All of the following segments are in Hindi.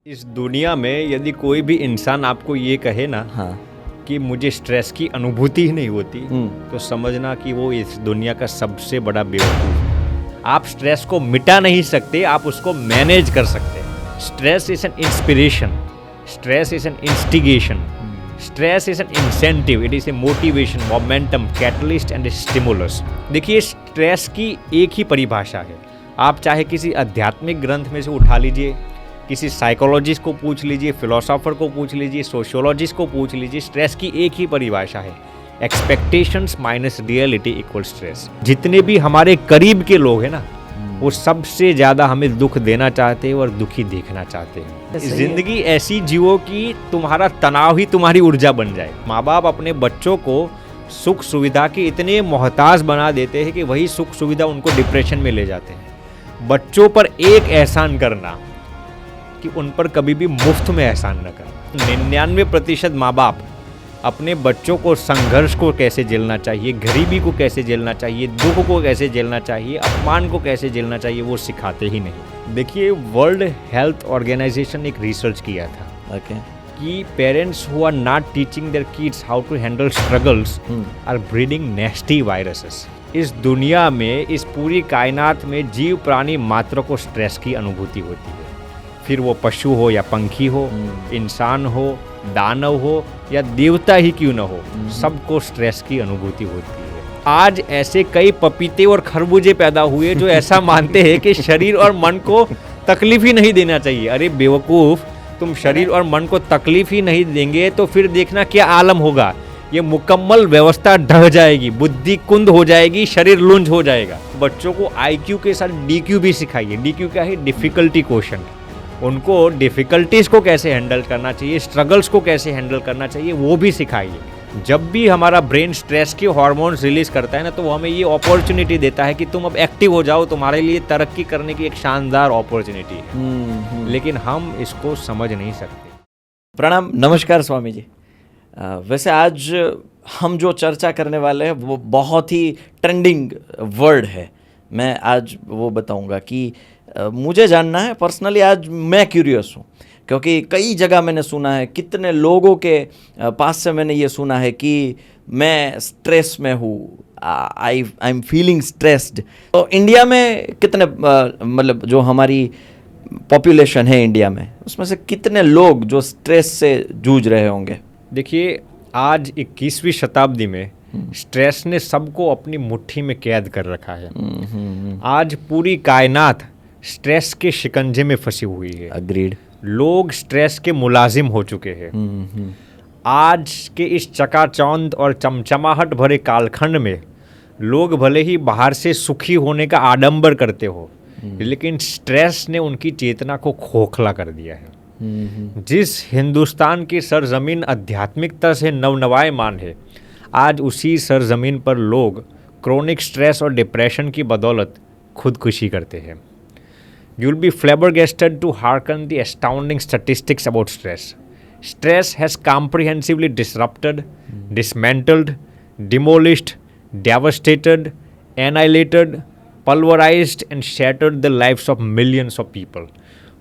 इस दुनिया में यदि कोई भी इंसान आपको ये कहे ना हाँ। कि मुझे स्ट्रेस की अनुभूति ही नहीं होती, तो समझना कि वो इस दुनिया का सबसे बड़ा बेवकूफ़ है। आप स्ट्रेस को मिटा नहीं सकते, आप उसको मैनेज कर सकते हैं। Stress is an inspiration, stress is an instigation, stress is an incentive, it is a motivation, momentum, catalyst and A stimulus. देखिए, स्ट्रेस की एक ही परिभाषा है। आप चाहे किसी आध्यात्मिक ग्रंथ में से उठा लीजिए, किसी साइकोलॉजिस्ट को पूछ लीजिए, फिलोसोफर को पूछ लीजिए, सोशियोलॉजिस्ट को पूछ लीजिए, स्ट्रेस की एक ही परिभाषा है, expectations minus reality equal stress. जितने भी हमारे करीब के लोग हैं ना, वो सबसे ज़्यादा हमें दुख देना चाहते हैं और दुखी देखना चाहते हैं। जिंदगी ऐसी जियो कि तुम्हारा तनाव ही तुम्हारी ऊर्जा बन जाए। माँ बाप अपने बच्चों को सुख सुविधा के इतने मोहताज बना देते हैं कि वही सुख सुविधा उनको डिप्रेशन में ले जाते हैं। बच्चों पर एक एहसान करना कि उन पर कभी भी मुफ्त में एहसान न कर। 99% माँ बाप अपने बच्चों को संघर्ष को कैसे झेलना चाहिए, गरीबी को कैसे झेलना चाहिए, दुख को कैसे झेलना चाहिए, अपमान को कैसे झेलना चाहिए, वो सिखाते ही नहीं। देखिए, वर्ल्ड हेल्थ ऑर्गेनाइजेशन ने एक रिसर्च किया था कि parents who are not teaching their kids how to handle struggles are breeding nasty viruses. इस दुनिया में, इस पूरी कायनात में जीव प्राणी मात्र को स्ट्रेस की अनुभूति होती है। फिर वो पशु हो या पंखी हो, इंसान हो, दानव हो या देवता ही क्यों न हो, सबको स्ट्रेस की अनुभूति होती है। आज ऐसे कई पपीते और खरबूजे पैदा हुए जो ऐसा मानते हैं कि शरीर और मन को तकलीफ ही नहीं देना चाहिए। अरे बेवकूफ़, तुम शरीर और मन को तकलीफ ही नहीं देंगे तो फिर देखना क्या आलम होगा। ये मुकम्मल व्यवस्था ढह जाएगी, बुद्धि कुंद हो जाएगी, शरीर लुंज हो जाएगा। बच्चों को IQ के साथ DQ भी सिखाइए। DQ क्या है? Difficulty quotient. उनको डिफ़िकल्टीज़ को कैसे हैंडल करना चाहिए, स्ट्रगल्स को कैसे हैंडल करना चाहिए, वो भी सिखाइए। जब भी हमारा ब्रेन स्ट्रेस के हार्मोन्स रिलीज़ करता है ना, तो वो हमें ये अपॉर्चुनिटी देता है कि तुम अब एक्टिव हो जाओ, तुम्हारे लिए तरक्की करने की एक शानदार अपॉर्चुनिटी है। लेकिन हम इसको समझ नहीं सकते। प्रणाम, नमस्कार स्वामी जी। वैसे आज हम जो चर्चा करने वाले हैं वो बहुत ही ट्रेंडिंग वर्ड है। मैं आज वो बताऊंगा कि मुझे जानना है पर्सनली, आज मैं क्यूरियस हूँ क्योंकि कई जगह मैंने सुना है, कितने लोगों के पास से मैंने ये सुना है कि मैं स्ट्रेस में हूँ, आई एम फीलिंग स्ट्रेस्ड। तो इंडिया में कितने मतलब जो हमारी पॉपुलेशन है इंडिया में, उसमें से कितने लोग जो स्ट्रेस से जूझ रहे होंगे? देखिए, आज 21वीं शताब्दी में स्ट्रेस ने सबको अपनी मुट्ठी में कैद कर रखा है। आज पूरी कायनात स्ट्रेस के शिकंजे में फंसी हुई है। अग्रीड। लोग स्ट्रेस के मुलाजिम हो चुके हैं। आज के इस चकाचौंध और चमचमाहट भरे कालखंड में लोग भले ही बाहर से सुखी होने का आडंबर करते हो, लेकिन स्ट्रेस ने उनकी चेतना को खोखला कर दिया है। जिस हिंदुस्तान की सरजमीन आध्यात्मिकता से नवनवायमान है, आज उसी सरजमीन पर लोग क्रोनिक स्ट्रेस और डिप्रेशन की बदौलत खुदकुशी करते हैं। You will be flabbergasted to hearken the astounding statistics about stress. Stress has comprehensively disrupted, dismantled, demolished, devastated, annihilated, pulverized and shattered the lives of millions of people.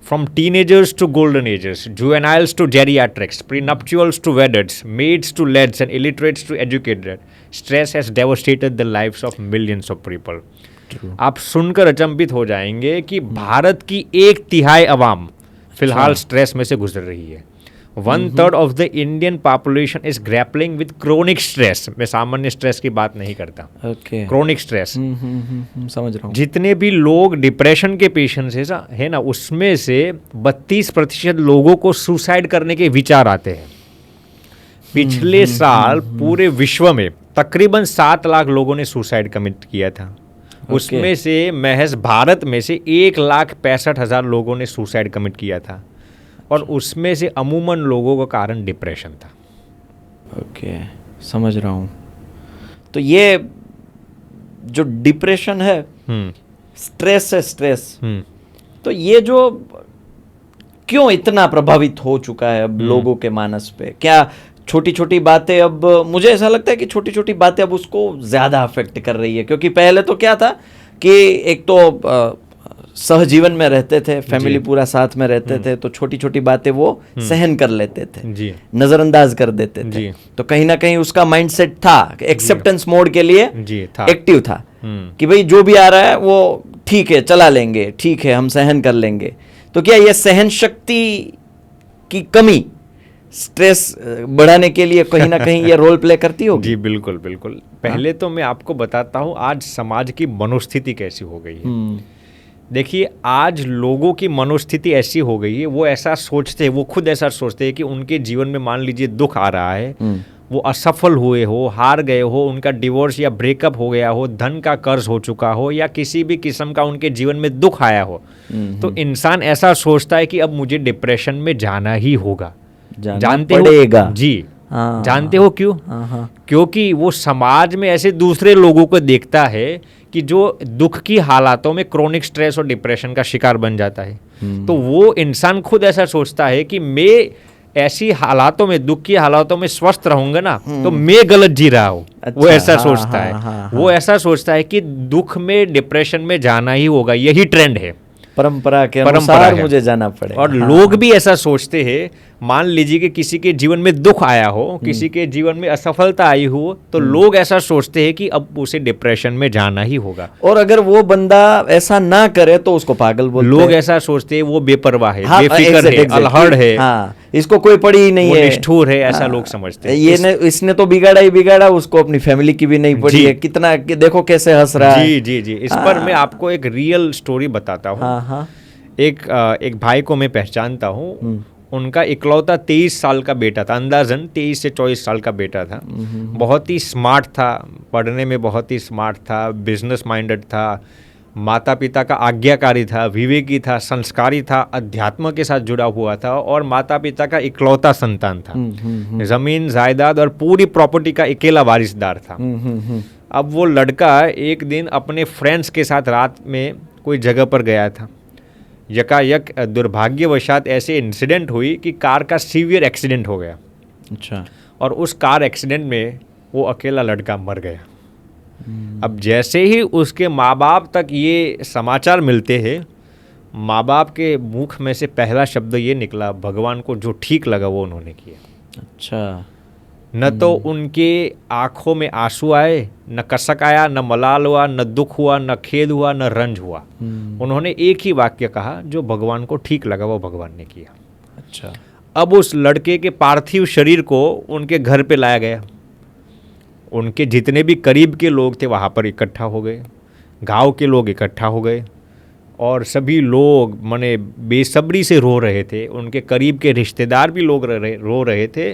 From teenagers to golden ages, juveniles to geriatrics, prenuptials to weddeds, maids to lads and illiterates to educated, stress has devastated the lives of millions of people. आप सुनकर अचंभित हो जाएंगे कि भारत की 1/3 अवाम फिलहाल स्ट्रेस में से गुजर रही है। 1/3 of the Indian population is grappling with chronic stress. मैं सामान्य स्ट्रेस की बात नहीं करता, क्रोनिक स्ट्रेस। समझ रहा हूँ। जितने भी लोग डिप्रेशन के पेशेंट्स है ना, उसमें से 32% लोगों को सुसाइड करने के विचार आते हैं। पिछले साल पूरे विश्व में तकरीबन 7 लाख लोगों ने सुसाइड कमिट किया था। उसमें से महज भारत में से 1,65,000 लोगों ने सुसाइड कमिट किया था, और उसमें से अमूमन लोगों का कारण डिप्रेशन था। ओके, समझ रहा हूँ। तो ये जो डिप्रेशन है, स्ट्रेस है, स्ट्रेस, तो ये जो क्यों इतना प्रभावित हो चुका है अब लोगों के मानस पे? क्या छोटी छोटी बातें, अब मुझे ऐसा लगता है कि छोटी छोटी बातें अब उसको ज़्यादा अफेक्ट कर रही है, क्योंकि पहले तो क्या था कि एक तो सहजीवन में रहते थे, फैमिली जी। पूरा साथ में रहते थे, तो छोटी छोटी बातें वो सहन कर लेते थे, जी नजरअंदाज कर देते थे। जी। तो कहीं ना कहीं उसका माइंडसेट था, एक्सेप्टेंस मोड के लिए जी था। एक्टिव था कि भाई जो भी आ रहा है वो ठीक है, चला लेंगे, ठीक है, हम सहन कर लेंगे। तो क्या ये सहन शक्ति की कमी स्ट्रेस बढ़ाने के लिए कहीं ना कहीं ये रोल प्ले करती होगी? जी बिल्कुल बिल्कुल। पहले तो मैं आपको बताता हूँ आज समाज की मनोस्थिति कैसी हो गई है। देखिए आज लोगों की मनोस्थिति ऐसी हो गई है, वो ऐसा सोचते हैं, वो खुद ऐसा सोचते हैं कि उनके जीवन में मान लीजिए दुख आ रहा है, वो असफल हुए हो, हार गए हो, उनका डिवोर्स या ब्रेकअप हो गया हो, धन का कर्ज हो चुका हो, या किसी भी किस्म का उनके जीवन में दुख आया हो, तो इंसान ऐसा सोचता है कि अब मुझे डिप्रेशन में जाना ही होगा। जानते पड़ेगा। हो? जी हाँ। जानते हो क्यों? हाँ। क्योंकि वो समाज में ऐसे दूसरे लोगों को देखता है कि जो दुख की हालातों में क्रोनिक स्ट्रेस और डिप्रेशन का शिकार बन जाता है, तो वो इंसान खुद ऐसा सोचता है कि मैं ऐसी हालातों में, दुख की हालातों में स्वस्थ रहूंगा ना, तो मैं गलत जी रहा हूँ। अच्छा, वो ऐसा हाँ, सोचता हाँ, है। हाँ, वो ऐसा सोचता है कि दुख में, डिप्रेशन में जाना ही होगा, यही ट्रेंड है, परंपरा के परंपरा अनुसार है। मुझे जाना पड़ेगा। और हाँ। लोग भी ऐसा सोचते हैं। मान लीजिए कि किसी के जीवन में दुख आया हो, किसी के जीवन में असफलता आई हो, तो लोग ऐसा सोचते हैं कि अब उसे डिप्रेशन में जाना ही होगा। और अगर वो बंदा ऐसा ना करे तो उसको पागल बोलते लोग हैं। ऐसा सोचते हैं वो बेपरवाह है, हाँ, बेफिक्र है, exactly, अलहड़ है, हाँ, इसको कोई पड़ी ही नहीं वो है, निष्ठुर है, ऐसा हाँ, लोग समझते हैं। इसने तो बिगाड़ा ही बिगाड़ा, उसको अपनी फैमिली की भी नहीं पड़ी जी। है, कितना देखो कैसे हंस रहा है। जी जी जी। इस पर मैं आपको एक रियल स्टोरी बताता हूँ। हाँ हाँ। एक भाई को मैं पहचानता हूँ। उनका इकलौता 23 साल का बेटा था, अंदाजन 23 से 24 साल का बेटा था। बहुत ही स्मार्ट था, पढ़ने में बहुत ही स्मार्ट था, बिजनेस माइंडेड था, माता पिता का आज्ञाकारी था, विवेकी था, संस्कारी था, अध्यात्म के साथ जुड़ा हुआ था, और माता पिता का इकलौता संतान था। जमीन जायदाद और पूरी प्रॉपर्टी का अकेला वारिसदार था। अब वो लड़का एक दिन अपने फ्रेंड्स के साथ रात में कोई जगह पर गया था। यकायक दुर्भाग्यवशात ऐसे इंसिडेंट हुई कि कार का सीवियर एक्सीडेंट हो गया। अच्छा। और उस कार एक्सीडेंट में वो अकेला लड़का मर गया। अब जैसे ही उसके माँ बाप तक ये समाचार मिलते हैं, माँ बाप के मुख में से पहला शब्द ये निकला, भगवान को जो ठीक लगा वो उन्होंने किया। अच्छा। न तो उनके आंखों में आंसू आए, न कसक आया, न मलाल हुआ, न दुख हुआ, न खेद हुआ, न रंज हुआ। उन्होंने एक ही वाक्य कहा, जो भगवान को ठीक लगा वो भगवान ने किया। अच्छा। अब उस लड़के के पार्थिव शरीर को उनके घर पे लाया गया। उनके जितने भी करीब के लोग थे वहाँ पर इकट्ठा हो गए, गांव के लोग इकट्ठा हो गए, और सभी लोग माने बेसब्री से रो रहे थे। उनके करीब के रिश्तेदार भी लोग रो रहे थे,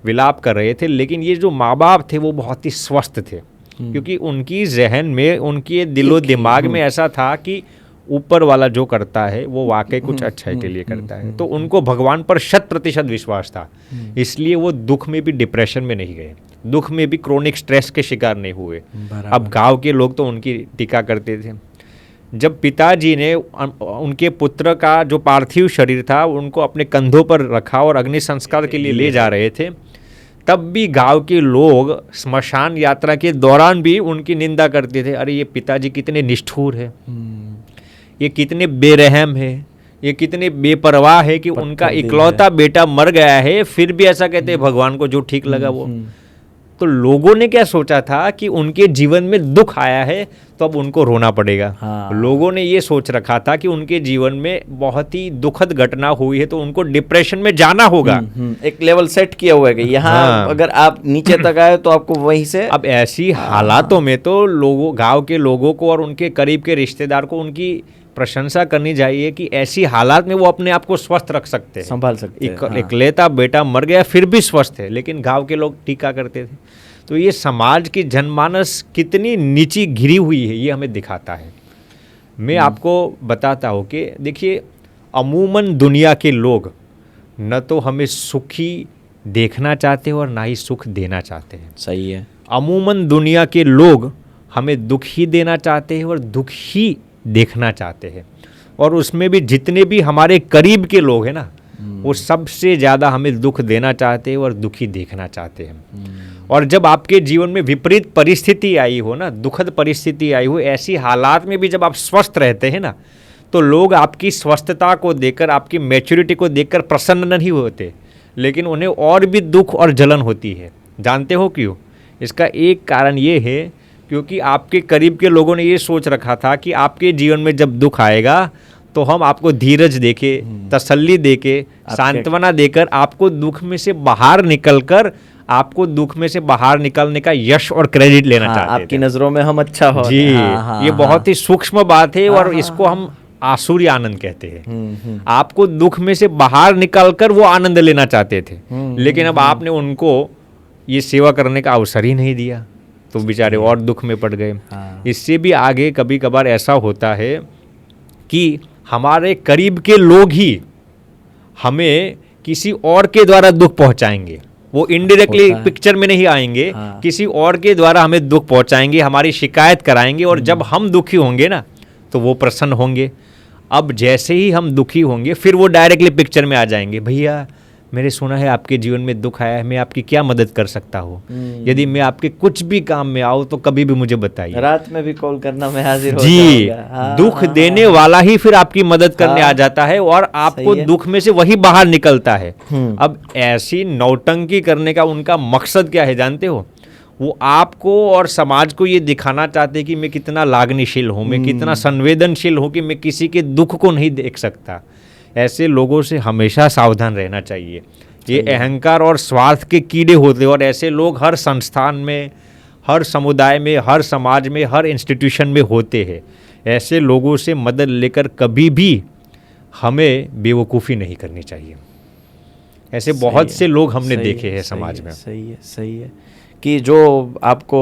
विलाप कर रहे थे। लेकिन ये जो माँ बाप थे वो बहुत ही स्वस्थ थे, क्योंकि उनकी जहन में, उनके दिलो दिमाग में ऐसा था कि ऊपर वाला जो करता है वो वाकई कुछ अच्छाई के लिए करता है। तो उनको भगवान पर 100% विश्वास था, इसलिए वो दुख में भी डिप्रेशन में नहीं गए, दुख में भी क्रोनिक स्ट्रेस के शिकार नहीं हुए। अब गांव के लोग तो उनकी टीका करते थे। जब पिताजी ने उनके पुत्र का जो पार्थिव शरीर था उनको अपने कंधों पर रखा और अग्नि संस्कार के लिए ले जा रहे थे, तब भी गांव के लोग स्मशान यात्रा के दौरान भी उनकी निंदा करते थे। अरे ये पिताजी कितने निष्ठुर है, ये कितने बेरहम है, ये कितने बेपरवाह है कि उनका इकलौता बेटा मर गया है, फिर भी ऐसा कहते हैं भगवान को जो ठीक लगा वो। तो लोगों ने क्या सोचा था कि उनके जीवन में दुख आया है तो अब उनको रोना पड़ेगा। हाँ। लोगों ने ये सोच रखा था कि उनके जीवन में बहुत ही दुखद घटना हुई है तो उनको डिप्रेशन में जाना होगा। एक लेवल सेट किया हुआ है कि यहाँ हाँ। अगर आप नीचे तक आए तो आपको वहीं से। अब ऐसी हालातों में तो लोगों, गांव के लोगों को और उनके करीब के रिश्तेदार को उनकी प्रशंसा करनी चाहिए कि ऐसी हालात में वो अपने आप को स्वस्थ रख सकते हैं, संभाल सकते हैं। हाँ। इकलौता बेटा मर गया फिर भी स्वस्थ है, लेकिन गांव के लोग टीका करते थे। तो ये समाज की जनमानस कितनी नीची घिरी हुई है ये हमें दिखाता है। मैं आपको बताता हूँ कि देखिए, अमूमन दुनिया के लोग न तो हमें सुखी देखना चाहते और ना ही सुख देना चाहते हैं। सही है। अमूमन दुनिया के लोग हमें दुख ही देना चाहते हैं और दुख ही देखना चाहते हैं, और उसमें भी जितने भी हमारे करीब के लोग हैं ना, वो सबसे ज़्यादा हमें दुख देना चाहते हैं और दुखी देखना चाहते हैं। और जब आपके जीवन में विपरीत परिस्थिति आई हो ना, दुखद परिस्थिति आई हो, ऐसी हालात में भी जब आप स्वस्थ रहते हैं ना, तो लोग आपकी स्वस्थता को देखकर, आपकी मैच्योरिटी को देखकर प्रसन्न नहीं होते, लेकिन उन्हें और भी दुख और जलन होती है। जानते हो क्यों? इसका एक कारण ये है क्योंकि आपके करीब के लोगों ने ये सोच रखा था कि आपके जीवन में जब दुख आएगा तो हम आपको धीरज देके, तसल्ली देके, सांत्वना देकर आपको दुख में से बाहर निकलकर, आपको दुख में से बाहर निकलने का यश और क्रेडिट लेना चाहते थे। आपकी नजरों में हम अच्छा हो। जी, ये बहुत ही सूक्ष्म बात है और इसको हम आसुरी आनंद कहते हैं। आपको दुख में से बाहर निकलकर वो आनंद लेना चाहते थे, लेकिन अब आपने उनको ये सेवा करने का अवसर ही नहीं दिया, तो बेचारे और दुख में पड़ गए। इससे भी आगे कभी कभार ऐसा होता है कि हमारे करीब के लोग ही हमें किसी और के द्वारा दुख पहुंचाएंगे। वो इनडायरेक्टली पिक्चर में नहीं आएंगे, किसी और के द्वारा हमें दुख पहुंचाएंगे, हमारी शिकायत कराएंगे, और जब हम दुखी होंगे ना तो वो प्रसन्न होंगे। अब जैसे ही हम दुखी होंगे फिर वो डायरेक्टली पिक्चर में आ जाएंगे, भैया मैंने सुना है आपके जीवन में दुख आया है, मैं आपकी क्या मदद कर सकता हूँ? यदि मैं आपके कुछ भी काम में आऊँ तो कभी भी मुझे बताइए। रात में भी कॉल करना, मैं हाजिर हो जी। जाऊंगा। दुख देने वाला ही फिर आपकी मदद करने आ जाता है और आपको दुख में से वही बाहर निकलता है। अब ऐसी नौटंकी करने का उनका मकसद क्या है जानते हो? वो आपको और समाज को ये दिखाना चाहते हैं कि मैं कितना लागनीशील हूँ, मैं कितना संवेदनशील हूँ कि मैं किसी के दुख को नहीं देख सकता। ऐसे लोगों से हमेशा सावधान रहना चाहिए। ये अहंकार और स्वार्थ के कीड़े होते हैं और ऐसे लोग हर संस्थान में, हर समुदाय में, हर समाज में, हर इंस्टीट्यूशन में होते हैं। ऐसे लोगों से मदद लेकर कभी भी हमें बेवकूफ़ी नहीं करनी चाहिए। ऐसे बहुत से लोग हमने देखे हैं समाज में। सही है कि जो आपको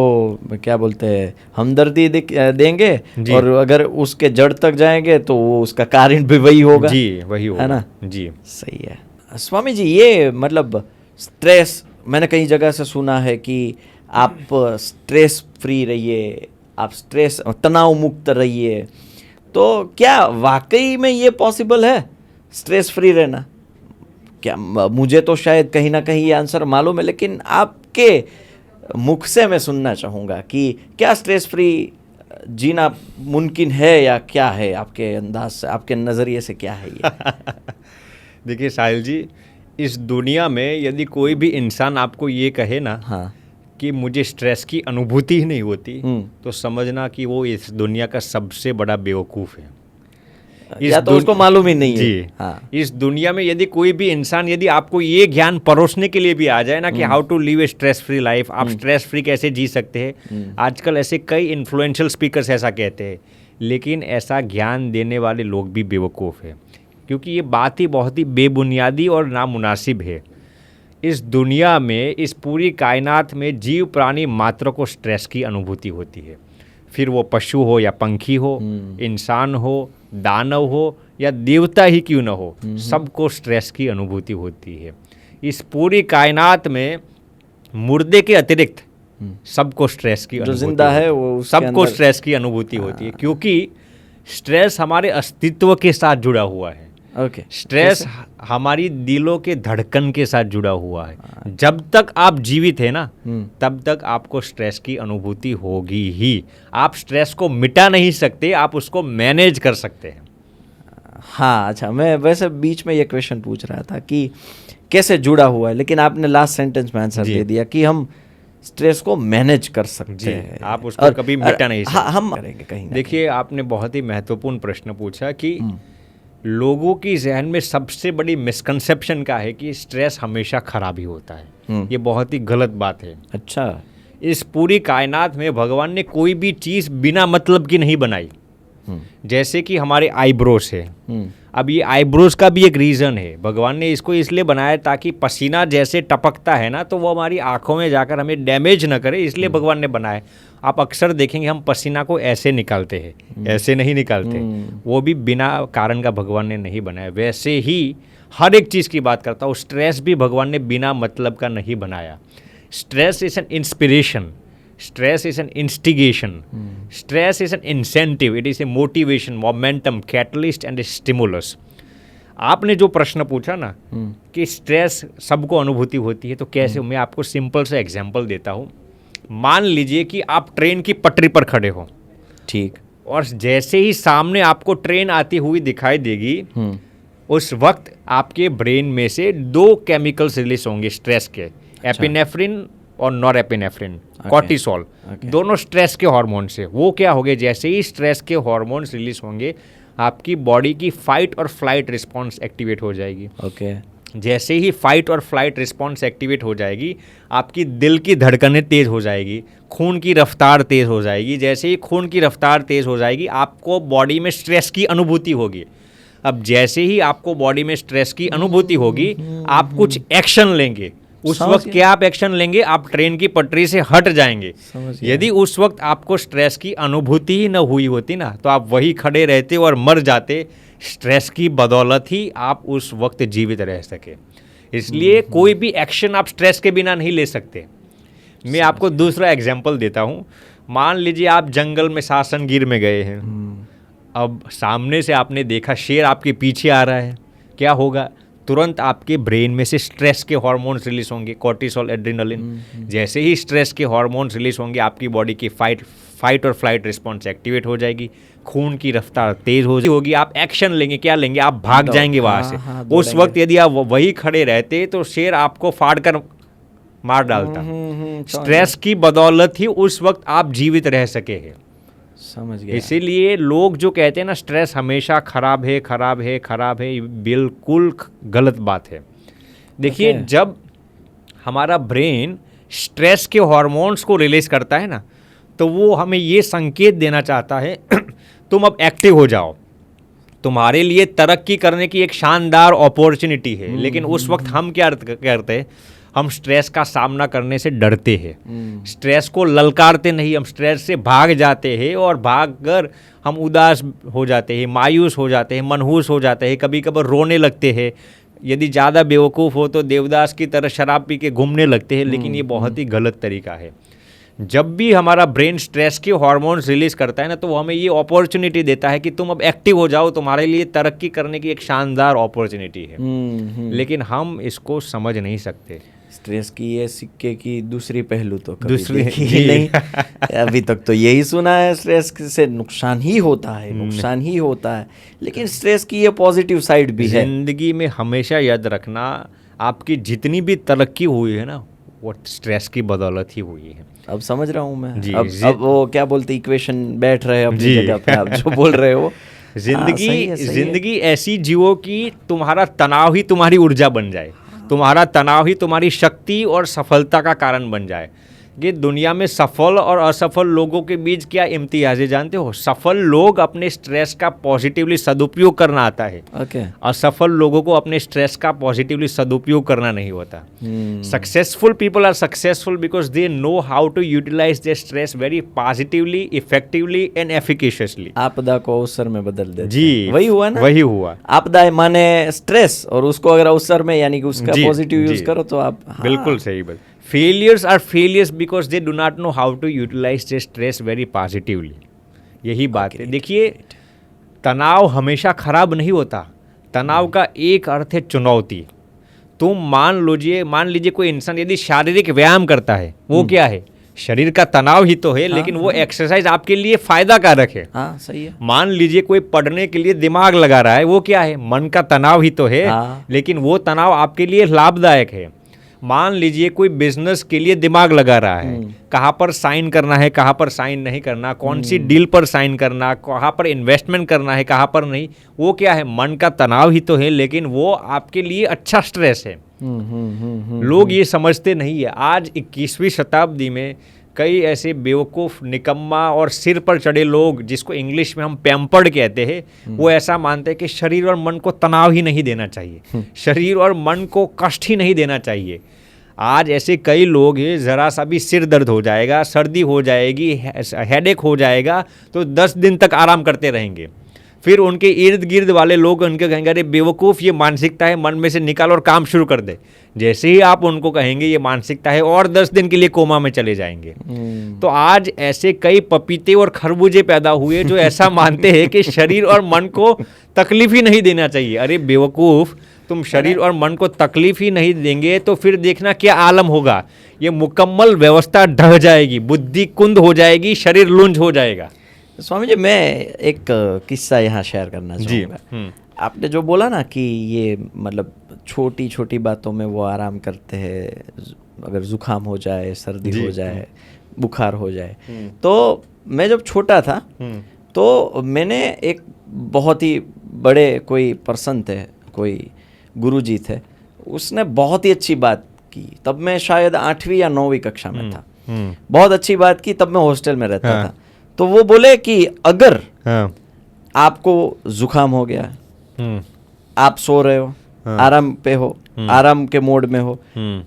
क्या बोलते हैं हमदर्दी देंगे और अगर उसके जड़ तक जाएंगे तो वो उसका कारण भी वही होगा। जी, वही होगा, है ना? जी, सही है। स्वामी जी, ये मतलब स्ट्रेस, मैंने कई जगह से सुना है कि आप स्ट्रेस फ्री रहिए, आप स्ट्रेस तनाव मुक्त रहिए, तो क्या वाकई में ये पॉसिबल है स्ट्रेस फ्री रहना? क्या, मुझे तो शायद कहीं ना कहीं ये आंसर मालूम है, लेकिन आपके मुख से मैं सुनना चाहूँगा कि क्या स्ट्रेस फ्री जीना मुमकिन है या क्या है? आपके अंदाज से, आपके नज़रिए से क्या है ये? देखिए साहिल जी, इस दुनिया में यदि कोई भी इंसान आपको ये कहे ना कि मुझे स्ट्रेस की अनुभूति ही नहीं होती, तो समझना कि वो इस दुनिया का सबसे बड़ा बेवकूफ़ है। या तो उसको मालूम ही नहीं है। जी। इस दुनिया में यदि कोई भी इंसान यदि आपको ये ज्ञान परोसने के लिए भी आ जाए ना कि how to live a stress free life, आप स्ट्रेस फ्री कैसे जी सकते हैं, आजकल ऐसे कई इन्फ्लुएंशियल स्पीकर्स ऐसा कहते हैं, लेकिन ऐसा ज्ञान देने वाले लोग भी बेवकूफ़ है, क्योंकि ये बात ही बहुत ही बेबुनियादी और नामुनासिब है। इस दुनिया में, इस पूरी कायनात में जीव प्राणी मात्र को स्ट्रेस की अनुभूति होती है, फिर वो पशु हो या पंखी हो, इंसान हो, दानव हो या देवता ही क्यों न हो, सबको स्ट्रेस की अनुभूति होती है। इस पूरी कायनात में मुर्दे के अतिरिक्त सबको स्ट्रेस की अनुभूति, जो जिंदा है वो सबको स्ट्रेस की अनुभूति होती है, क्योंकि स्ट्रेस हमारे अस्तित्व के साथ जुड़ा हुआ है। स्ट्रेस हमारी दिलों के धड़कन के साथ जुड़ा हुआ है। जब तक आप जीवित है ना, तब तक आपको स्ट्रेस की अनुभूति होगी ही। आप स्ट्रेस को मिटा नहीं सकते, आप उसको मैनेज कर सकते हैं। हाँ, अच्छा, मैं वैसे बीच में ये क्वेश्चन पूछ रहा था कि कैसे जुड़ा हुआ है, लेकिन आपने लास्ट सेंटेंस में आंसर दे दिया कि हम स्ट्रेस को मैनेज कर सकते हैं, आप उसको कभी मिटा नहीं सकते। हम करेंगे कहीं। देखिए, आपने बहुत ही महत्वपूर्ण प्रश्न पूछा कि लोगों की जहन में सबसे बड़ी मिसकंसेप्शन क्या है कि स्ट्रेस हमेशा खराब ही होता है। ये बहुत ही गलत बात है। अच्छा, इस पूरी कायनात में भगवान ने कोई भी चीज़ बिना मतलब की नहीं बनाई। जैसे कि हमारे आईब्रोस है, अब ये आईब्रोस का भी एक रीज़न है। भगवान ने इसको इसलिए बनाया ताकि पसीना जैसे टपकता है ना, तो वो हमारी आंखों में जाकर हमें डैमेज ना करे, इसलिए भगवान ने बनाया। आप अक्सर देखेंगे हम पसीना को ऐसे निकालते हैं, ऐसे नहीं निकालते, वो भी बिना कारण का भगवान ने नहीं बनाया। वैसे ही हर एक चीज़ की बात करता हूँ, स्ट्रेस भी भगवान ने बिना मतलब का नहीं बनाया। Stress is an inspiration, stress is an instigation, stress is an incentive, it is a motivation, momentum, catalyst and a stimulus। आपने जो प्रश्न पूछा ना कि स्ट्रेस सबको अनुभूति होती है, तो कैसे, मैं आपको सिंपल सा एग्जांपल देता हूँ। मान लीजिए कि आप ट्रेन की पटरी पर खड़े हो, ठीक, और जैसे ही सामने आपको ट्रेन आती हुई दिखाई देगी, उस वक्त आपके ब्रेन में से 2 केमिकल्स रिलीज होंगे स्ट्रेस के, एपिनेफ्रिन और नॉरएपिनेफ्रिन, कॉर्टिसोल, दोनों स्ट्रेस के हार्मोन्स है। वो क्या होंगे, जैसे ही स्ट्रेस के हार्मोन्स रिलीज होंगे आपकी बॉडी की फाइट और फ्लाइट रिस्पॉन्स एक्टिवेट हो जाएगी। ओके। जैसे ही फाइट और फ्लाइट रिस्पॉन्स एक्टिवेट हो जाएगी आपकी दिल की धड़कनें तेज़ हो जाएगी, खून की रफ्तार तेज़ हो जाएगी। जैसे ही खून की रफ्तार तेज़ हो जाएगी आपको बॉडी में स्ट्रेस की अनुभूति होगी। अब जैसे ही आपको बॉडी में स्ट्रेस की अनुभूति होगी आप कुछ एक्शन लेंगे। उस वक्त क्या आप एक्शन लेंगे, आप ट्रेन की पटरी से हट जाएंगे। यदि उस वक्त आपको स्ट्रेस की अनुभूति ही न हुई होती ना तो आप वही खड़े रहते और मर जाते। स्ट्रेस की बदौलत ही आप उस वक्त जीवित रह सके। इसलिए कोई भी एक्शन आप स्ट्रेस के बिना नहीं ले सकते। मैं आपको दूसरा एग्जांपल देता हूँ। मान लीजिए आप जंगल में सासनगिर में गए हैं, अब सामने से आपने देखा शेर आपके पीछे आ रहा है, क्या होगा, तुरंत आपके ब्रेन में से स्ट्रेस के हार्मोन्स रिलीज होंगे, कॉर्टिसोल, एड्रेनालिन। जैसे ही स्ट्रेस के हार्मोन्स रिलीज होंगे आपकी बॉडी की फाइट और फ्लाइट रिस्पॉन्स एक्टिवेट हो जाएगी, खून की रफ्तार तेज होगी। आप एक्शन लेंगे, क्या लेंगे, आप भाग जाएंगे वहां से। उस वक्त यदि आप वही खड़े रहते तो शेर आपको फाड़ कर मार डालता। स्ट्रेस की बदौलत ही उस वक्त आप जीवित रह सके हैं। समझ गया। इसीलिए लोग जो कहते हैं ना स्ट्रेस हमेशा खराब है, खराब है, खराब है, बिल्कुल गलत बात है। देखिए जब हमारा ब्रेन स्ट्रेस के हार्मोन्स को रिलीज करता है ना तो वो हमें ये संकेत देना चाहता है तुम अब एक्टिव हो जाओ, तुम्हारे लिए तरक्की करने की एक शानदार अपॉर्चुनिटी है। लेकिन उस वक्त हम क्या करते हैं, हम स्ट्रेस का सामना करने से डरते हैं, स्ट्रेस को ललकारते नहीं, हम स्ट्रेस से भाग जाते हैं और भागकर हम उदास हो जाते हैं, मायूस हो जाते हैं, मनहूस हो जाते हैं, कभी कभार रोने लगते हैं। यदि ज़्यादा बेवकूफ़ हो तो देवदास की तरह शराब पी के घूमने लगते हैं। लेकिन ये बहुत ही गलत तरीका है। जब भी हमारा ब्रेन स्ट्रेस के हार्मोन्स रिलीज करता है ना तो वो हमें ये अपॉर्चुनिटी देता है कि तुम अब एक्टिव हो जाओ, तुम्हारे लिए तरक्की करने की एक शानदार अपॉर्चुनिटी है। लेकिन हम इसको समझ नहीं सकते। स्ट्रेस की ये सिक्के की दूसरी पहलू तो कभी देखी ही नहीं। अभी तक तो यही सुना है स्ट्रेस से नुकसान ही होता है, नुकसान ही होता है। लेकिन स्ट्रेस की ये पॉजिटिव साइड भी है। जिंदगी में हमेशा याद रखना, आपकी जितनी भी तरक्की हुई है ना वो स्ट्रेस की बदौलत ही हुई है। अब समझ रहा हूँ मैं। अब वो क्या बोलते इक्वेशन बैठ रहे हैं अपनी जगह पे, आप जो बोल रहे हो। जिंदगी ऐसी जियो कि तुम्हारा तनाव ही तुम्हारी ऊर्जा बन जाए, तुम्हारा तनाव ही तुम्हारी शक्ति और सफलता का कारण बन जाए। ये दुनिया में सफल और असफल लोगों के बीच क्या इम्तियाज है जानते हो? सफल लोग अपने स्ट्रेस का पॉजिटिवली सदुपयोग करना आता है। असफल लोगों को अपने स्ट्रेस का पॉजिटिवली सदुपयोग करना नहीं होता। Successful people are successful because they know how to utilize their stress very positively, effectively and efficaciously. आपदा को अवसर में बदल दे। जी वही हुआ ना, वही हुआ। आपदा माने स्ट्रेस, और उसको अगर अवसर में यानी कि उसका पॉजिटिव यूज करो तो आप बिल्कुल सही बात। Failures are failures because they do not know how to utilize their stress very positively. यही बात है। देखिए तनाव हमेशा खराब नहीं होता। तनाव का एक अर्थ है चुनौती। तुम मान लीजिए कोई इंसान यदि शारीरिक व्यायाम करता है, वो क्या है, शरीर का तनाव ही तो है। लेकिन वो एक्सरसाइज आपके लिए फायदा कारक है। सही है। मान लीजिए कोई पढ़ने के लिए दिमाग लगा रहा है, वो क्या है, मन का तनाव ही तो है। लेकिन वो तनाव आपके लिए लाभदायक है। मान लीजिए कोई बिजनेस के लिए दिमाग लगा रहा है, कहाँ पर साइन करना है, कहाँ पर साइन नहीं करना, कौन सी डील पर साइन करना, कहाँ पर इन्वेस्टमेंट करना है, कहाँ पर नहीं, वो क्या है, मन का तनाव ही तो है। लेकिन वो आपके लिए अच्छा स्ट्रेस है। लोग ये समझते नहीं है। आज 21वीं शताब्दी में कई ऐसे बेवकूफ़, निकम्मा और सिर पर चढ़े लोग, जिसको इंग्लिश में हम पैम्पर्ड कहते हैं, वो ऐसा मानते हैं कि शरीर और मन को तनाव ही नहीं देना चाहिए, शरीर और मन को कष्ट ही नहीं देना चाहिए। आज ऐसे कई लोग हैं, ज़रा सा भी सिर दर्द हो जाएगा, सर्दी हो जाएगी, हेडेक हो जाएगा तो 10 दिन तक आराम करते रहेंगे। फिर उनके इर्द गिर्द वाले लोग उनके कहेंगे अरे बेवकूफ़, ये मानसिकता है, मन में से निकाल और काम शुरू कर दे। जैसे ही आप उनको कहेंगे ये मानसिकता है, और 10 दिन के लिए कोमा में चले जाएंगे। तो आज ऐसे कई पपीते और खरबूजे पैदा हुए जो ऐसा मानते हैं कि शरीर और मन को तकलीफ ही नहीं देना चाहिए। अरे बेवकूफ़, तुम शरीर और मन को तकलीफ ही नहीं देंगे तो फिर देखना क्या आलम होगा। ये मुकम्मल व्यवस्था ढह जाएगी, बुद्धि कुंद हो जाएगी, शरीर लुंज हो जाएगा। स्वामी जी, मैं एक किस्सा यहाँ शेयर करना जी। चाहूँगा। आपने जो बोला ना कि ये मतलब छोटी छोटी बातों में वो आराम करते हैं, अगर जुकाम हो जाए, सर्दी जी, हो जाए, बुखार हो जाए। तो मैं जब छोटा था तो मैंने एक बहुत ही बड़े कोई पर्सन थे, कोई गुरुजी थे, उसने बहुत ही अच्छी बात की। तब मैं शायद 8वीं या 9वीं कक्षा में था। बहुत अच्छी बात की, तब मैं हॉस्टल में रहता हाँ। था। तो वो बोले कि अगर हाँ। आपको जुकाम हो गया, आप सो रहे हो, हाँ। आराम पे हो, आराम के मोड में हो,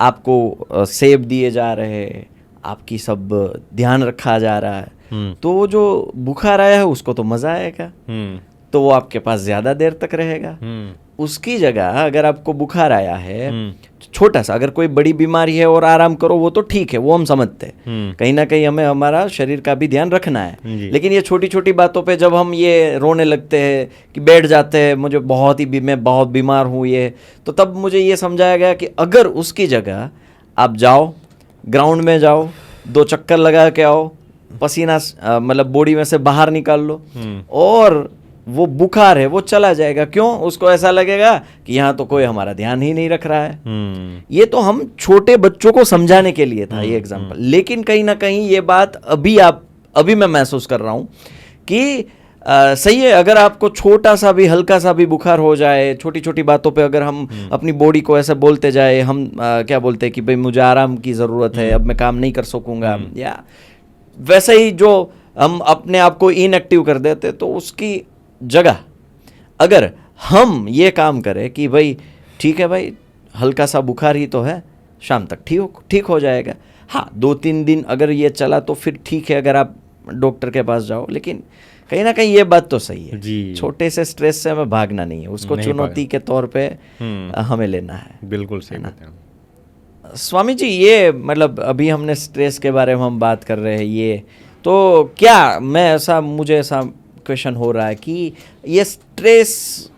आपको सेब दिए जा रहे हैं, आपकी सब ध्यान रखा जा रहा है, तो वो जो बुखार आया है उसको तो मजा आएगा, तो वो आपके पास ज्यादा देर तक रहेगा। उसकी जगह अगर आपको बुखार आया है, छोटा सा, अगर कोई बड़ी बीमारी है और आराम करो, वो तो ठीक है, वो हम समझते हैं। कहीं ना कहीं हमें हमारा शरीर का भी ध्यान रखना है। लेकिन ये छोटी छोटी बातों पे जब हम ये रोने लगते हैं कि बैठ जाते हैं, मुझे मैं बहुत बीमार हूँ ये, तो तब मुझे ये समझाया गया कि अगर उसकी जगह आप जाओ, ग्राउंड में जाओ, 2 चक्कर लगा के आओ, पसीना मतलब बॉडी में से बाहर निकाल लो, और वो बुखार है वो चला जाएगा। क्यों? उसको ऐसा लगेगा कि यहाँ तो कोई हमारा ध्यान ही नहीं रख रहा है। ये तो हम छोटे बच्चों को समझाने के लिए था ये एग्जाम्पल। लेकिन कहीं ना कहीं ये बात अभी मैं महसूस कर रहा हूँ कि सही है। अगर आपको छोटा सा भी, हल्का सा भी बुखार हो जाए, छोटी छोटी बातों पे अगर हम अपनी बॉडी को ऐसा बोलते जाए, हम क्या बोलते हैं कि भाई मुझे आराम की ज़रूरत है, अब मैं काम नहीं कर सकूँगा, या वैसे ही जो हम अपने आप को इनएक्टिव कर देते, तो उसकी जगह अगर हम ये काम करें कि भाई ठीक है भाई, हल्का सा बुखार ही तो है, शाम तक ठीक हो जाएगा। हाँ, 2-3 दिन अगर ये चला तो फिर ठीक है, अगर आप डॉक्टर के पास जाओ। लेकिन कहीं ना कहीं ये बात तो सही है जी। छोटे से स्ट्रेस से हमें भागना नहीं है, उसको चुनौती के तौर पे हमें लेना है। बिल्कुल सही बात है। स्वामी जी, ये मतलब अभी हमने स्ट्रेस के बारे में हम बात कर रहे हैं, ये तो क्या मुझे ऐसा क्वेश्चन हो रहा है कि ये स्ट्रेस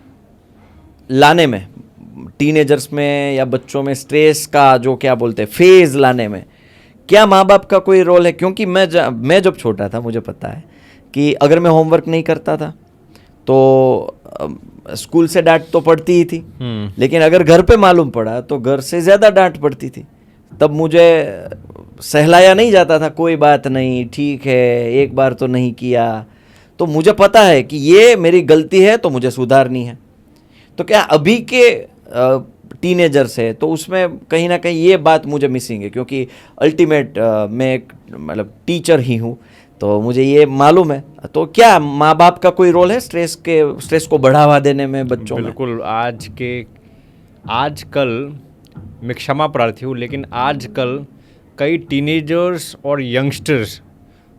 लाने में, टीनेजर्स में या बच्चों में स्ट्रेस का जो क्या बोलते हैं फेज लाने में, क्या माँ बाप का कोई रोल है? क्योंकि मैं जब छोटा था, मुझे पता है कि अगर मैं होमवर्क नहीं करता था तो स्कूल से डांट तो पड़ती ही थी, लेकिन अगर घर पे मालूम पड़ा तो घर से ज़्यादा डांट पड़ती थी। तब मुझे सहलाया नहीं जाता था, कोई बात नहीं, ठीक है, एक बार तो नहीं किया, तो मुझे पता है कि ये मेरी गलती है तो मुझे सुधारनी है। तो क्या अभी के टीनेजर्स है तो उसमें कहीं ना कहीं ये बात मुझे मिसिंग है, क्योंकि अल्टीमेट मैं एक मतलब टीचर ही हूँ, तो मुझे ये मालूम है। तो क्या माँ बाप का कोई रोल है स्ट्रेस को बढ़ावा देने में बच्चों में? बिल्कुल। आजकल मैं क्षमा प्रार्थी हूँ, लेकिन आजकल कई टीनेजर्स और यंगस्टर्स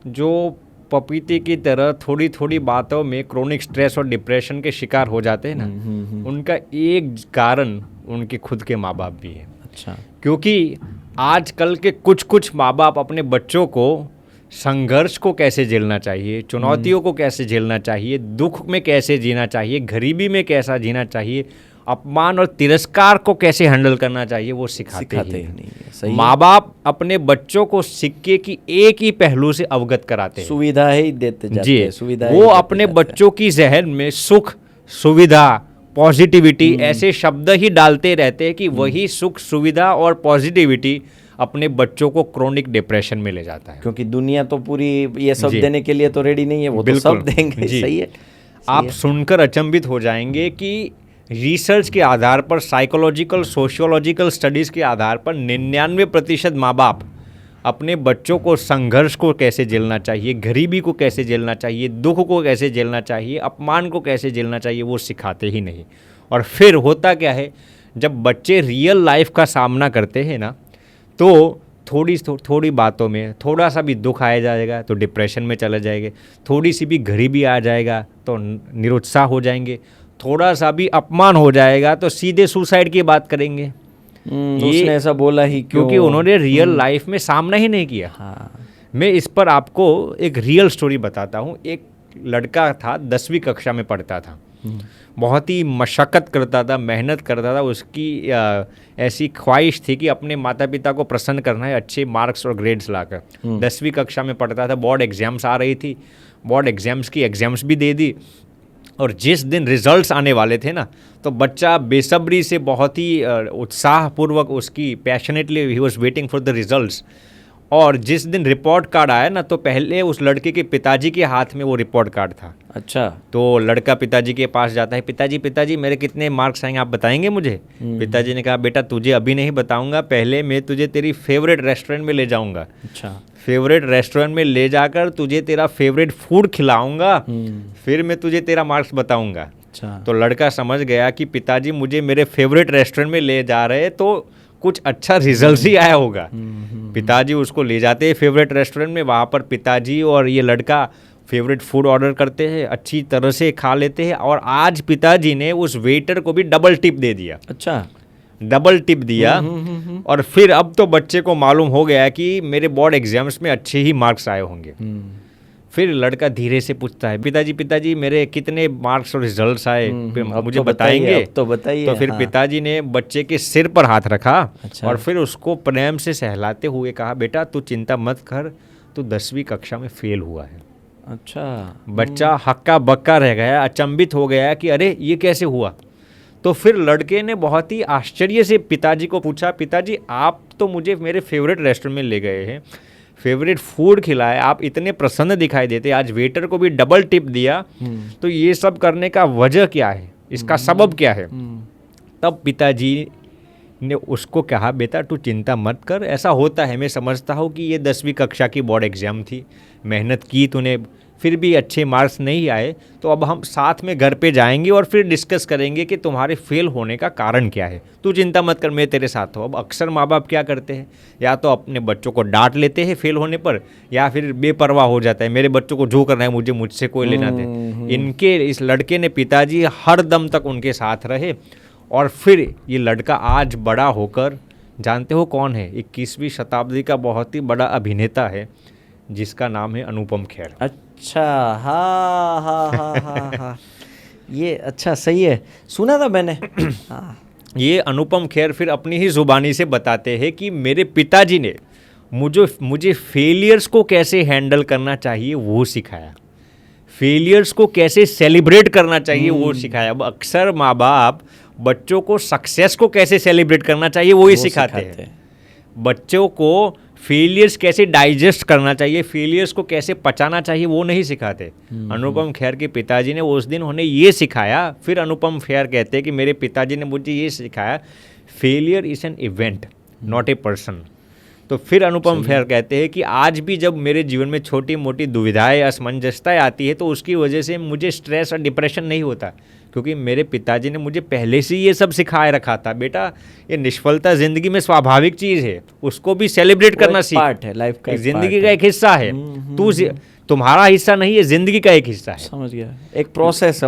जो पपीते की तरह थोड़ी थोड़ी बातों में क्रोनिक स्ट्रेस और डिप्रेशन के शिकार हो जाते हैं ना, उनका एक कारण उनके खुद के माँ बाप भी है। अच्छा। क्योंकि आजकल के कुछ माँ बाप अपने बच्चों को संघर्ष को कैसे झेलना चाहिए, चुनौतियों को कैसे झेलना चाहिए, दुख में कैसे जीना चाहिए, गरीबी में कैसा जीना चाहिए, अपमान और तिरस्कार को कैसे हैंडल करना चाहिए, वो सिखाते ही नहीं। माँ बाप अपने बच्चों को सिक्के की एक ही पहलू से अवगत कराते हैं, सुविधा ही देते जाते हैं, सुविधा वो अपने बच्चों की जहन में सुख, सुविधा, पॉजिटिविटी ऐसे शब्द ही डालते रहते हैं कि वही सुख, सुविधा और पॉजिटिविटी अपने बच्चों को क्रोनिक डिप्रेशन में ले जाता है। क्योंकि दुनिया तो पूरी ये सब देने के लिए तो रेडी नहीं है, वो तो सब देंगे। सही है। आप सुनकर अचंभित हो जाएंगे कि रिसर्च के आधार पर, साइकोलॉजिकल, सोशियोलॉजिकल स्टडीज़ के आधार पर 99% माँ बाप अपने बच्चों को संघर्ष को कैसे झेलना चाहिए, गरीबी को कैसे झेलना चाहिए, दुख को कैसे झेलना चाहिए, अपमान को कैसे झेलना चाहिए, वो सिखाते ही नहीं। और फिर होता क्या है, जब बच्चे रियल लाइफ का सामना करते हैं ना, तो थोड़ी बातों में थोड़ा सा भी दुख आ जाएगा तो डिप्रेशन में चले जाएंगे, थोड़ी सी भी गरीबी आ जाएगा तो निरुत्साह हो जाएंगे, थोड़ा सा भी अपमान हो जाएगा तो सीधे सुसाइड की बात करेंगे। उसने ऐसा बोला ही क्योंकि उन्होंने रियल लाइफ में सामना ही नहीं किया। हाँ। मैं इस पर आपको एक रियल स्टोरी बताता हूँ। एक लड़का था, 10वीं कक्षा में पढ़ता था, बहुत ही मशक्क़त करता था, मेहनत करता था। उसकी ऐसी ख्वाहिश थी कि अपने माता पिता को प्रसन्न करना है अच्छे मार्क्स और ग्रेड्स लाकर। 10वीं कक्षा में पढ़ता था, बोर्ड एग्ज़ाम्स आ रही थी, बोर्ड एग्ज़ाम्स की एग्ज़ाम्स भी दे दी, और जिस दिन रिजल्ट्स आने वाले थे ना, तो बच्चा बेसब्री से बहुत ही उत्साहपूर्वक उसकी passionately he was waiting for the results. और जिस दिन रिपोर्ट कार्ड आया ना, तो पहले उस लड़के के पिताजी के हाथ में वो रिपोर्ट कार्ड था। अच्छा। तो लड़का पिताजी के पास जाता है, पिताजी मेरे कितने मार्क्स आएंगे, आप बताएंगे मुझे? पिताजी ने कहा, बेटा तुझे अभी नहीं बताऊंगा, पहले मैं तुझे तेरी फेवरेट रेस्टोरेंट में ले जाऊंगा। अच्छा। फेवरेट रेस्टोरेंट में ले जाकर तुझे तेरा फेवरेट फूड खिलाऊंगा, फिर मैं तुझे तेरा मार्क्स बताऊंगा। अच्छा। तो लड़का समझ गया कि पिताजी मुझे मेरे फेवरेट रेस्टोरेंट में ले जा रहे हैं, तो कुछ अच्छा रिजल्ट ही आया होगा। पिताजी उसको ले जाते हैं फेवरेट रेस्टोरेंट में, वहाँ पर पिताजी और ये लड़का फेवरेट फूड ऑर्डर करते हैं, अच्छी तरह से खा लेते हैं। और आज पिताजी ने उस वेटर को भी डबल टिप दे दिया। अच्छा। डबल टिप दिया। और फिर अब तो बच्चे को मालूम हो गया कि मेरे बोर्ड एग्जाम्स में अच्छे ही मार्क्स आए होंगे। फिर लड़का धीरे से पूछता है, पिताजी मेरे कितने मार्क्स और रिजल्ट्स आए, मुझे तो बताएंगे? तो बताइए। तो फिर पिताजी ने बच्चे के सिर पर हाथ रखा। अच्छा। और फिर उसको प्रेम से सहलाते हुए कहा, बेटा तू चिंता मत कर, तू 10वीं कक्षा में फेल हुआ है। अच्छा। बच्चा हक्का बक्का रह गया, अचंभित हो गया कि अरे ये कैसे हुआ। तो फिर लड़के ने बहुत ही आश्चर्य से पिताजी को पूछा, पिताजी आप तो मुझे मेरे फेवरेट रेस्टोरेंट में ले गए हैं, फेवरेट फूड खिलाए, आप इतने प्रसन्न दिखाई देते, आज वेटर को भी डबल टिप दिया, तो ये सब करने का वजह क्या है, इसका सबब क्या है? तब पिताजी ने उसको कहा, बेटा तू चिंता मत कर, ऐसा होता है, मैं समझता हूँ कि ये 10वीं कक्षा की बोर्ड एग्ज़ाम थी, मेहनत की तूने, फिर भी अच्छे मार्क्स नहीं आए, तो अब हम साथ में घर पे जाएंगे और फिर डिस्कस करेंगे कि तुम्हारे फेल होने का कारण क्या है। तू चिंता मत कर, मैं तेरे साथ हूँ। अब अक्सर माँ बाप क्या करते हैं, या तो अपने बच्चों को डांट लेते हैं फेल होने पर, या फिर बेपरवाह हो जाता है, मेरे बच्चों को जो करना है मुझसे कोई लेना दे। इस लड़के ने पिताजी हर दम तक उनके साथ रहे। और फिर ये लड़का आज बड़ा होकर, जानते हो कौन है? 21वीं शताब्दी का बहुत ही बड़ा अभिनेता है, जिसका नाम है अनुपम खेर। अच्छा। हाँ। ये अच्छा, सही है, सुना था मैंने। हाँ। ये अनुपम खेर फिर अपनी ही ज़ुबानी से बताते हैं कि मेरे पिताजी ने मुझे फेलियर्स को कैसे हैंडल करना चाहिए वो सिखाया, फेलियर्स को कैसे सेलिब्रेट करना चाहिए वो सिखाया। अब अक्सर माँ बाप बच्चों को सक्सेस को कैसे सेलिब्रेट करना चाहिए वो ही सिखाते हैं। बच्चों को फेलियर्स कैसे डाइजेस्ट करना चाहिए, फेलियर्स को कैसे पचाना चाहिए वो नहीं सिखाते। अनुपम खेर के पिताजी ने उस दिन उन्हें ये सिखाया। फिर अनुपम खेर कहते हैं कि मेरे पिताजी ने मुझे ये सिखाया, failure is an event not a person. तो फिर अनुपम खेर कहते हैं कि आज भी जब मेरे जीवन में छोटी मोटी दुविधाएं, असमंजसताएं आती है, तो उसकी वजह से मुझे स्ट्रेस और डिप्रेशन नहीं होता, क्योंकि मेरे पिताजी ने मुझे पहले से ये सब सिखाए रखा था। बेटा ये निष्फलता ज़िंदगी में स्वाभाविक चीज़ है, उसको भी सेलिब्रेट करना सीख, पार्ट है, लाइफ का जिंदगी का एक हिस्सा है। तुम्हारा हिस्सा नहीं है, जिंदगी का एक हिस्सा है। समझ गया, एक प्रोसेस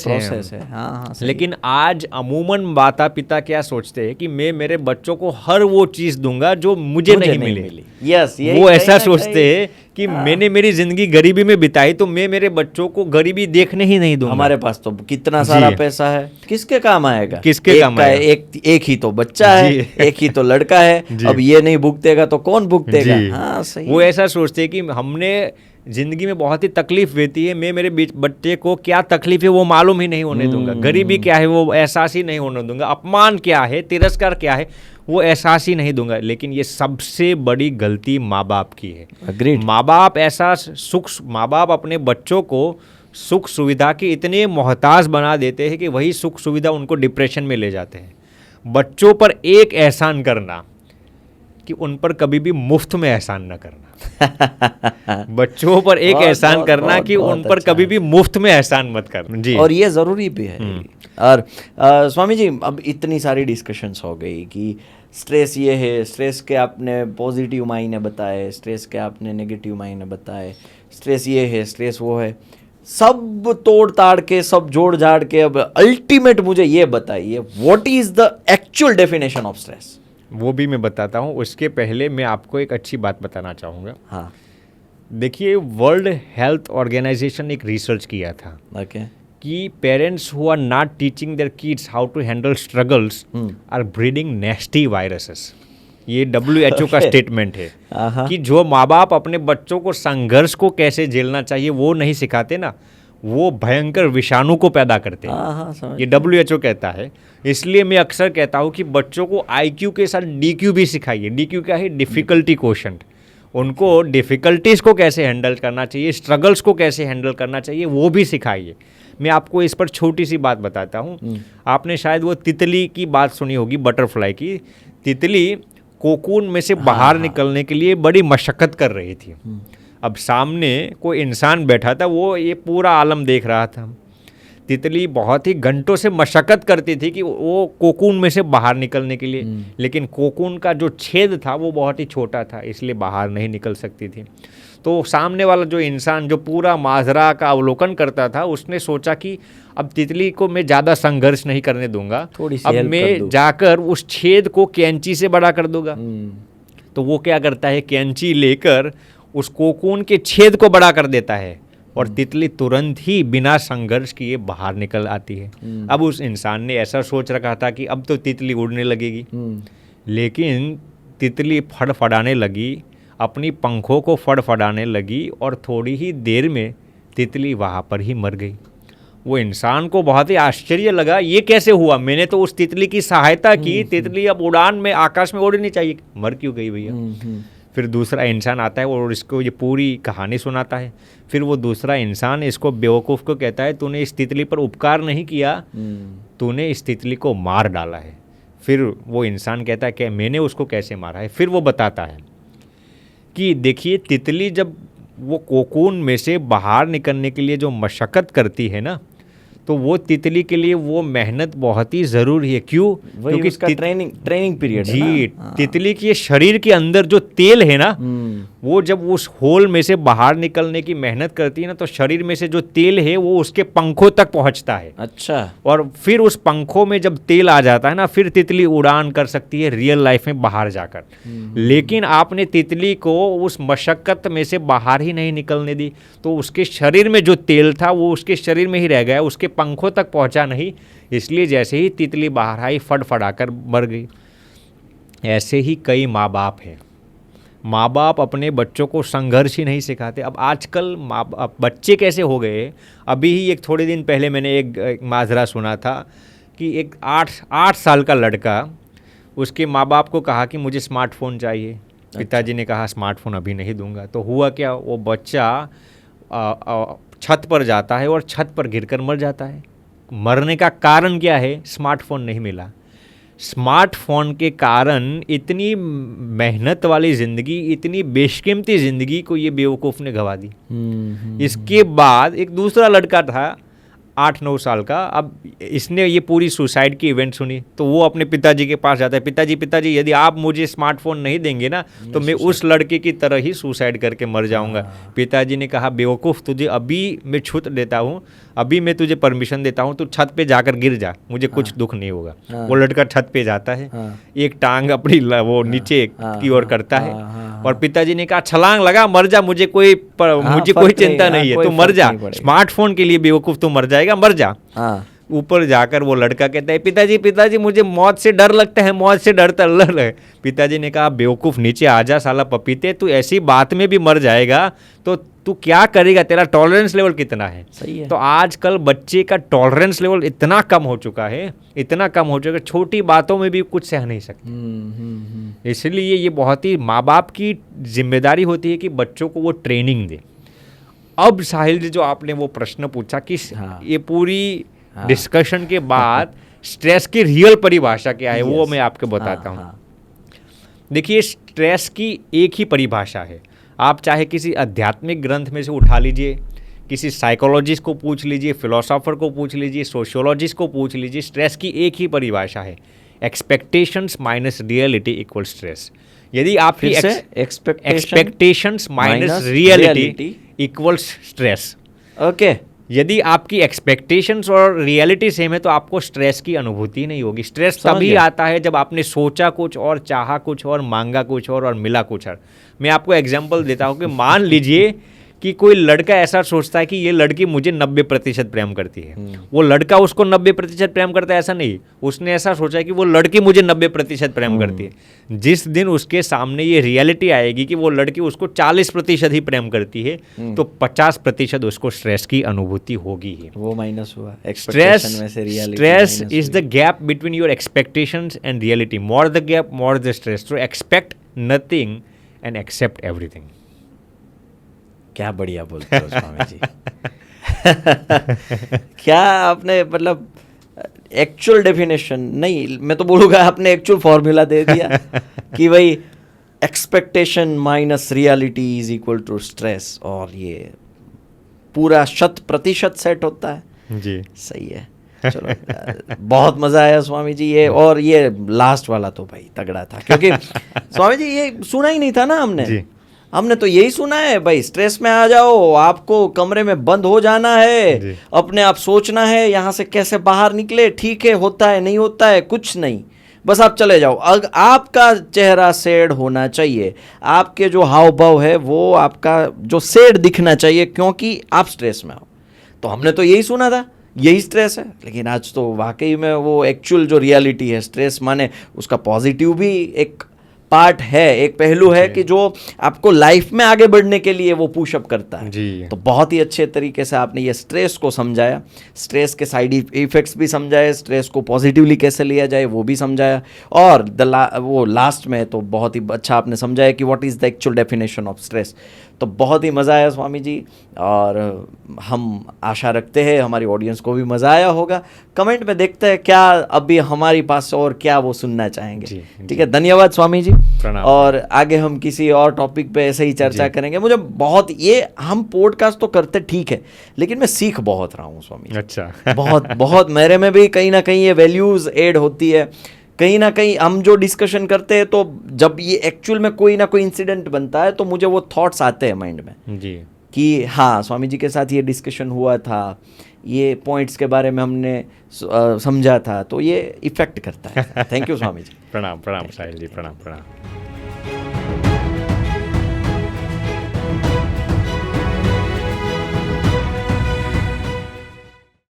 है। हाँ, लेकिन आज अमूमन माता पिता क्या सोचते हैं कि मैं मेरे बच्चों को हर वो चीज़ दूंगा जो मुझे नहीं मिली। यस, वो ऐसा सोचते हैं कि मैंने मेरी जिंदगी गरीबी में बिताई, तो मैं मेरे बच्चों को गरीबी देखने ही नहीं दूंगा। हमारे पास तो कितना सारा पैसा है, किसके काम आएगा? किसके काम आएगा? एक ही तो बच्चा है, एक ही तो लड़का है, अब ये नहीं भुगतेगा तो कौन भुगतेगा? हाँ, सही। वो ऐसा सोचते हैं कि हमने जिंदगी में बहुत ही तकलीफ देती है, मैं मेरे बच्चे को क्या तकलीफ है वो मालूम ही नहीं होने दूंगा, गरीबी क्या है वो एहसास ही नहीं होने दूंगा, अपमान क्या है, तिरस्कार क्या है वो एहसास ही नहीं दूंगा। लेकिन ये सबसे बड़ी गलती माँ बाप की है। Agreed. माँ बाप अपने बच्चों को सुख सुविधा के इतने मोहताज बना देते हैं कि वही सुख सुविधा उनको डिप्रेशन में ले जाते हैं। बच्चों पर एक एहसान करना कि उन पर कभी भी मुफ्त में एहसान न करना। बच्चों पर एक एहसान करना कि उन पर कभी भी मुफ्त में एहसान मत करना। जी, और ये ज़रूरी भी है। और स्वामी जी, अब इतनी सारी डिस्कशंस हो गई कि स्ट्रेस ये है, स्ट्रेस के आपने पॉजिटिव मायने बताए, स्ट्रेस के आपने नेगेटिव मायने बताए, स्ट्रेस ये है, स्ट्रेस वो है, सब तोड़ ताड़ के, सब जोड़ जाड़ के, अब अल्टीमेट मुझे ये बताइए, what is the actual definition of stress? वो भी मैं बताता हूँ। उसके पहले मैं आपको एक अच्छी बात बताना चाहूँगा। हाँ, देखिए, वर्ल्ड हेल्थ ऑर्गेनाइजेशन ने एक रिसर्च किया था। ओके। कि parents who are not teaching their kids how to handle struggles are breeding nasty viruses. ये WHO का स्टेटमेंट है कि जो माँ बाप अपने बच्चों को संघर्ष को कैसे झेलना चाहिए वो नहीं सिखाते ना, वो भयंकर विषाणु को पैदा करते हैं। ये WHO कहता है। इसलिए मैं अक्सर कहता हूँ कि बच्चों को IQ के साथ DQ भी सिखाइए। DQ क्या है? Difficulty quotient. उनको डिफ़िकल्टीज़ को कैसे हैंडल करना चाहिए, स्ट्रगल्स को कैसे हैंडल करना चाहिए, वो भी सिखाइए। मैं आपको इस पर छोटी सी बात बताता हूँ। आपने शायद वो तितली की बात सुनी होगी, बटरफ्लाई की। तितली कोकून में से बाहर निकलने के लिए बड़ी मशक्क़त कर रही थी। अब सामने कोई इंसान बैठा था, वो ये पूरा आलम देख रहा था। तितली बहुत ही घंटों से मशक्क़त करती थी कि वो कोकून में से बाहर निकलने के लिए, लेकिन कोकून का जो छेद था वो बहुत ही छोटा था, इसलिए बाहर नहीं निकल सकती थी। तो सामने वाला जो इंसान जो पूरा माजरा का अवलोकन करता था, उसने सोचा कि अब तितली को मैं ज़्यादा संघर्ष नहीं करने दूंगा, अब मैं जाकर उस छेद को कैंची से बड़ा कर दूंगा। तो वो क्या करता है, कैंची लेकर उस कोकून के छेद को बड़ा कर देता है और तितली तुरंत ही बिना संघर्ष किए बाहर निकल आती है। अब उस इंसान ने ऐसा सोच रखा था कि अब तो तितली उड़ने लगेगी, लेकिन तितली फड़फड़ाने लगी, अपनी पंखों को फड़फड़ाने लगी और थोड़ी ही देर में तितली वहाँ पर ही मर गई। वो इंसान को बहुत ही आश्चर्य लगा, ये कैसे हुआ? मैंने तो उस तितली की सहायता की, तितली अब उड़ान में आकाश में उड़नी चाहिए, मर क्यों गई भैया? फिर दूसरा इंसान आता है और इसको ये पूरी कहानी सुनाता है। फिर वो दूसरा इंसान इसको बेवकूफ़ को कहता है, तूने इस तितली पर उपकार नहीं किया, तूने इस तितली को मार डाला है। फिर वो इंसान कहता है कि मैंने उसको कैसे मारा है? फिर वो बताता है कि देखिए, तितली जब वो कोकून में से बाहर निकलने के लिए जो मशक्क़त करती है ना, तो वो तितली के लिए वो मेहनत बहुत ही ज़रूरी है। क्यों? क्योंकि उसका ट्रेनिंग पीरियड है जी। तितली के शरीर के अंदर जो तेल है ना, वो जब उस होल में से बाहर निकलने की मेहनत करती है ना, तो शरीर में से जो तेल है वो उसके पंखों तक पहुंचता है। अच्छा। और फिर उस पंखों में जब तेल आ जाता है ना, फिर तितली उड़ान कर सकती है रियल लाइफ में बाहर जाकर। लेकिन आपने तितली को उस मशक्क़त में से बाहर ही नहीं निकलने दी, तो उसके शरीर में जो तेल था वो उसके शरीर में ही रह गया, उसके पंखों तक पहुंचा नहीं। इसलिए जैसे ही तितली बाहर आई, फड़फड़ाकर मर गई। ऐसे ही कई माँ बाप हैं। माँ बाप अपने बच्चों को संघर्ष ही नहीं सिखाते। अब आजकल बच्चे कैसे हो गए, अभी ही एक थोड़े दिन पहले मैंने एक माजरा सुना था कि एक 8 साल का लड़का, उसके माँ बाप को कहा कि मुझे स्मार्टफ़ोन चाहिए। पिताजी ने कहा स्मार्टफ़ोन अभी नहीं दूंगा। तो हुआ क्या, वो बच्चा छत पर जाता है और छत पर गिरकर मर जाता है। मरने का कारण क्या है? स्मार्टफ़ोन नहीं मिला। स्मार्टफ़ोन के कारण इतनी मेहनत वाली ज़िंदगी, इतनी बेशकीमती ज़िंदगी को ये बेवकूफ़ ने गंवा दी। इसके बाद एक दूसरा लड़का था 8-9 साल का। अब इसने ये पूरी सुसाइड की इवेंट सुनी, तो वो अपने पिताजी के पास जाता है, पिताजी यदि आप मुझे स्मार्टफ़ोन नहीं देंगे ना, तो मैं उस लड़के की तरह ही सुसाइड करके मर जाऊंगा। पिताजी ने कहा बेवकूफ़, तुझे अभी मैं छूट देता हूँ, अभी मैं तुझे परमिशन देता हूँ, तू छत पे जाकर गिर जा, मुझे कुछ दुख नहीं होगा। वो लड़का छत पे जाता है, एक टांग अपनी वो नीचे की ओर करता है, और पिताजी ने कहा छलांग लगा, मर जा, मुझे कोई चिंता नहीं है, तू मर जा, स्मार्टफोन के लिए बेवकूफ़ तू मर जाएगा, मर जा। ऊपर जाकर वो लड़का कहता है पिताजी मुझे मौत से डर लगता है, मौत से डरता है। पिताजी ने कहा बेवकूफ़ नीचे आ जा साला पपीते, तू ऐसी बात में भी मर जाएगा तो तू क्या करेगा, तेरा टॉलरेंस लेवल कितना है? सही है। तो आजकल बच्चे का टॉलरेंस लेवल इतना कम हो चुका है, इतना कम हो चुका है, छोटी बातों में भी कुछ सह नहीं सकते। इसलिए ये बहुत ही माँ बाप की जिम्मेदारी होती है कि बच्चों को वो ट्रेनिंग दे। अब साहिल जी, जो आपने वो प्रश्न पूछा कि ये पूरी डिस्कशन के बाद स्ट्रेस की रियल परिभाषा क्या है, वो मैं आपको बताता हूँ। देखिए, स्ट्रेस की एक ही परिभाषा है। आप चाहे किसी आध्यात्मिक ग्रंथ में से उठा लीजिए, किसी साइकोलॉजिस्ट को पूछ लीजिए, फिलोसोफर को पूछ लीजिए, सोशियोलॉजिस्ट को पूछ लीजिए, स्ट्रेस की एक ही परिभाषा है, expectations minus reality equal stress. यदि आपकी expectations minus reality equals stress. Okay. यदि आपकी एक्सपेक्टेशंस और रियलिटी सेम है तो आपको स्ट्रेस की अनुभूति नहीं होगी। स्ट्रेस तभी आता है जब आपने सोचा कुछ और, चाहा कुछ और, मांगा कुछ और मिला कुछ और। मैं आपको एग्जांपल देता हूँ कि मान लीजिए कि कोई लड़का ऐसा सोचता है कि ये लड़की मुझे 90% प्रेम करती है, वो लड़का उसको 90% प्रेम करता है, ऐसा नहीं। उसने ऐसा सोचा है कि वो लड़की मुझे 90% प्रेम करती है। जिस दिन उसके सामने ये रियलिटी आएगी कि वो लड़की उसको 40% ही प्रेम करती है, तो 50% उसको स्ट्रेस की अनुभूति होगी ही। वो माइनस हुआ, स्ट्रेस में से reality stress is the gap between your expectations and reality. More the gap, more the stress. So expect nothing and accept everything. क्या बढ़िया बोलते हो स्वामी जी। क्या आपने मतलब एक्चुअल डेफिनेशन नहीं, मैं तो बोलूँगा आपने एक्चुअल फॉर्मूला दे दिया कि भाई expectation minus reality is equal to stress, और ये पूरा 100% सेट होता है जी, सही है। चलो बहुत मजा आया स्वामी जी ये, और ये लास्ट वाला तो भाई तगड़ा था, क्योंकि स्वामी जी ये सुना ही नहीं था ना हमने जी। हमने तो यही सुना है भाई, स्ट्रेस में आ जाओ, आपको कमरे में बंद हो जाना जी। है, अपने आप सोचना है यहाँ से कैसे बाहर निकले, ठीक है होता है नहीं होता है कुछ नहीं, बस आप चले जाओ। आपका चेहरा सेड होना चाहिए, आपके जो हाव भाव है वो आपका जो सेड दिखना चाहिए, क्योंकि आप स्ट्रेस में हो। तो हमने तो यही सुना था, यही स्ट्रेस है, लेकिन आज तो वाकई में वो एक्चुअल जो रियलिटी है, स्ट्रेस माने उसका पॉजिटिव भी एक पार्ट है, एक पहलू है कि जो आपको लाइफ में आगे बढ़ने के लिए वो पुशअप करता है जी। तो बहुत ही अच्छे तरीके से आपने ये स्ट्रेस को समझाया, स्ट्रेस के साइड इफेक्ट्स भी समझाए, स्ट्रेस को पॉजिटिवली कैसे लिया जाए वो भी समझाया, और वो लास्ट में तो बहुत ही अच्छा आपने समझाया कि what is the actual definition of stress. तो बहुत ही मज़ा आया स्वामी जी, और हम आशा रखते हैं हमारी ऑडियंस को भी मज़ा आया होगा। कमेंट में देखते हैं क्या अभी हमारे पास और क्या वो सुनना चाहेंगे। ठीक है, धन्यवाद स्वामी जी, और आगे हम किसी और टॉपिक पे ऐसे ही चर्चा करेंगे। मुझे बहुत ये हम पॉडकास्ट तो करते ठीक है, लेकिन मैं सीख बहुत रहा हूँ स्वामी जी। अच्छा। बहुत बहुत मेरे में भी कहीं ना कहीं ये वैल्यूज़ ऐड होती है, कहीं ना कहीं हम जो डिस्कशन करते हैं तो जब ये एक्चुअल में कोई ना कोई इंसिडेंट बनता है तो मुझे वो थॉट्स आते हैं माइंड में जी कि हाँ स्वामी जी के साथ ये डिस्कशन हुआ था, ये पॉइंट्स के बारे में हमने समझा था, तो ये इफेक्ट करता है। Thank you Swami ji. प्रणाम प्रणाम साहिल जी, प्रणाम प्रणाम।